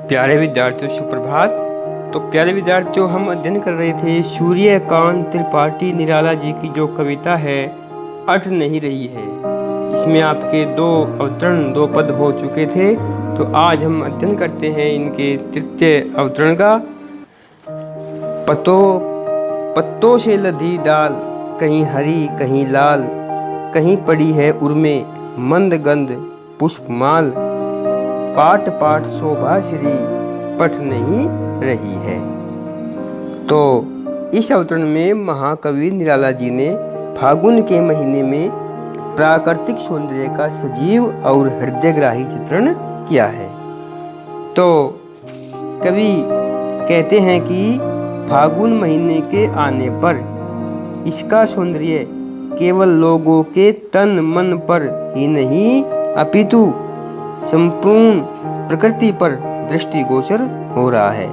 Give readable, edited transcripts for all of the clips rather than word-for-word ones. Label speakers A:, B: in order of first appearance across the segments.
A: प्यारे विद्यार्थियों सुप्रभात। तो प्यारे विद्यार्थियों, हम अध्ययन कर रहे थे सूर्यकांत त्रिपाठी निराला जी की जो कविता है अर्थ नहीं रही है। इसमें आपके दो अवतरण, दो पद हो चुके थे। तो आज हम अध्ययन करते हैं इनके तृतीय अवतरण का। पत्तों से लदी डाल, कहीं हरी कहीं लाल, कहीं पड़ी है उर्मे मंद गंध पुष्पमाल, पाट पाट शोभा श्री पट नहीं रही है। तो इस अवतरण में महाकवि निराला जी ने फागुन के महीने में प्राकृतिक सौंदर्य का सजीव और हृदयग्राही चित्रण किया है। तो कवि कहते हैं कि फागुन महीने के आने पर इसका सौंदर्य केवल लोगों के तन मन पर ही नहीं अपितु संपूर्ण प्रकृति पर दृष्टिगोचर हो रहा है,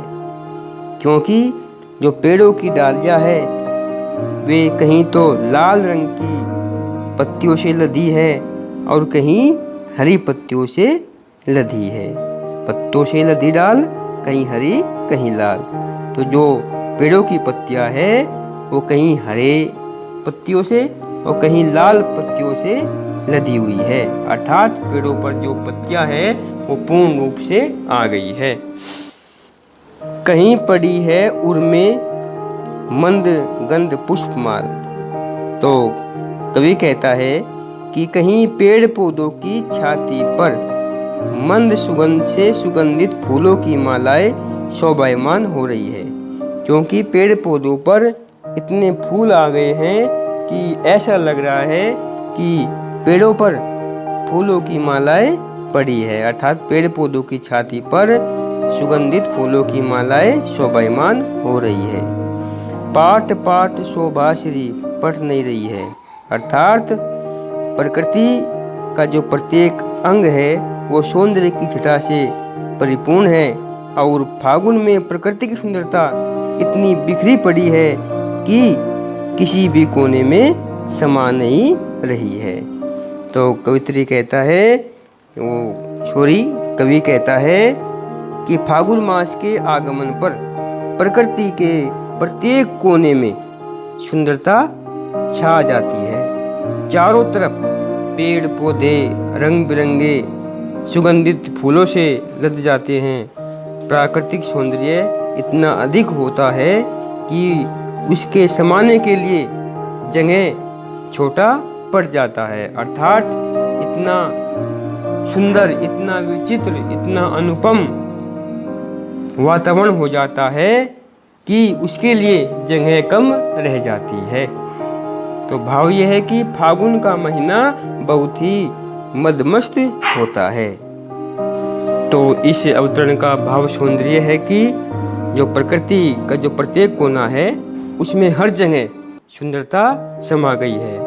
A: क्योंकि जो पेड़ों की डालियां है वे कहीं तो लाल रंग की पत्तियों से लदी है और कहीं हरी पत्तियों से लदी है। पत्तों से लदी डाल, कहीं हरी कहीं लाल। तो जो पेड़ों की पत्तियां है वो कहीं हरे पत्तियों से और कहीं लाल पत्तियों से लदी हुई है, अर्थात पेड़ों पर जो पत्तियां है वो पूर्ण रूप से आ गई है। कहीं पड़ी है उर्मे मंद गंध पुष्पमाल। तो कवि कहता है कि कहीं पेड़ पौधों की छाती पर मंद सुगंध से सुगंधित फूलों की मालाएं शोभायमान हो रही है, क्योंकि पेड़ पौधों पर इतने फूल आ गए हैं कि ऐसा लग रहा है कि पेड़ों पर फूलों की मालाएं पड़ी है, अर्थात पेड़ पौधों की छाती पर सुगंधित फूलों की मालाएं शोभायमान हो रही है। पाट पाट शोभा श्री पट नहीं रही है, अर्थात प्रकृति का जो प्रत्येक अंग है वो सौंदर्य की छटा से परिपूर्ण है और फागुन में प्रकृति की सुंदरता इतनी बिखरी पड़ी है कि किसी भी कोने में समा नहीं रही है। तो कवि कहता है कि फागुन मास के आगमन पर प्रकृति के प्रत्येक कोने में सुंदरता छा जाती है। चारों तरफ पेड़ पौधे रंग बिरंगे सुगंधित फूलों से लद जाते हैं। प्राकृतिक सौंदर्य इतना अधिक होता है कि उसके समाने के लिए जगह छोटा पड़ जाता है, अर्थात इतना सुंदर, इतना विचित्र, इतना अनुपम वातावरण हो जाता है कि उसके लिए जगह कम रह जाती है। तो भाव यह है कि फागुन का महीना बहुत ही मदमस्त होता है। तो इस अवतरण का भाव सौंदर्य है कि जो प्रकृति का जो प्रत्येक कोना है उसमें हर जगह सुंदरता समा गई है।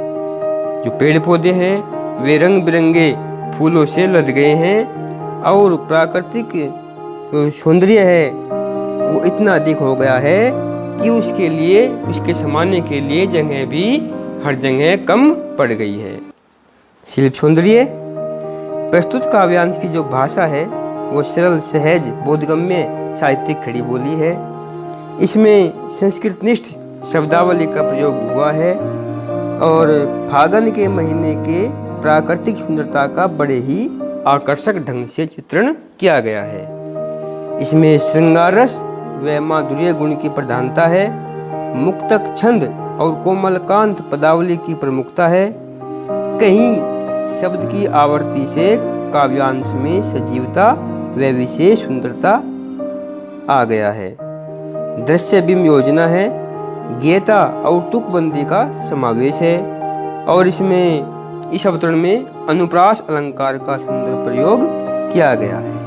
A: जो पेड़ पौधे हैं वे रंग बिरंगे फूलों से लद गए हैं और प्राकृतिक सौंदर्य है वो इतना अधिक हो गया है कि उसके लिए, उसके समाने के लिए जगह भी हर जगह कम पड़ गई है। शिल्प सौंदर्य प्रस्तुत काव्यांश की जो भाषा है वो सरल, सहज, बोधगम्य, साहित्यिक खड़ी बोली है। इसमें संस्कृतनिष्ठ शब्दावली का प्रयोग हुआ है और फागुन के महीने के प्राकृतिक सुंदरता का बड़े ही आकर्षक ढंग से चित्रण किया गया है। इसमें श्रृंगार रस व माधुर्य गुण की प्रधानता है। मुक्तक छंद और कोमलकांत पदावली की प्रमुखता है। कहीं शब्द की आवर्ती से काव्यांश में सजीवता व विशेष सुंदरता आ गया है। दृश्य बिंब योजना है, गेयता और तुकबंदी का समावेश है और इसमें इस अवतरण में अनुप्रास अलंकार का सुंदर प्रयोग किया गया है।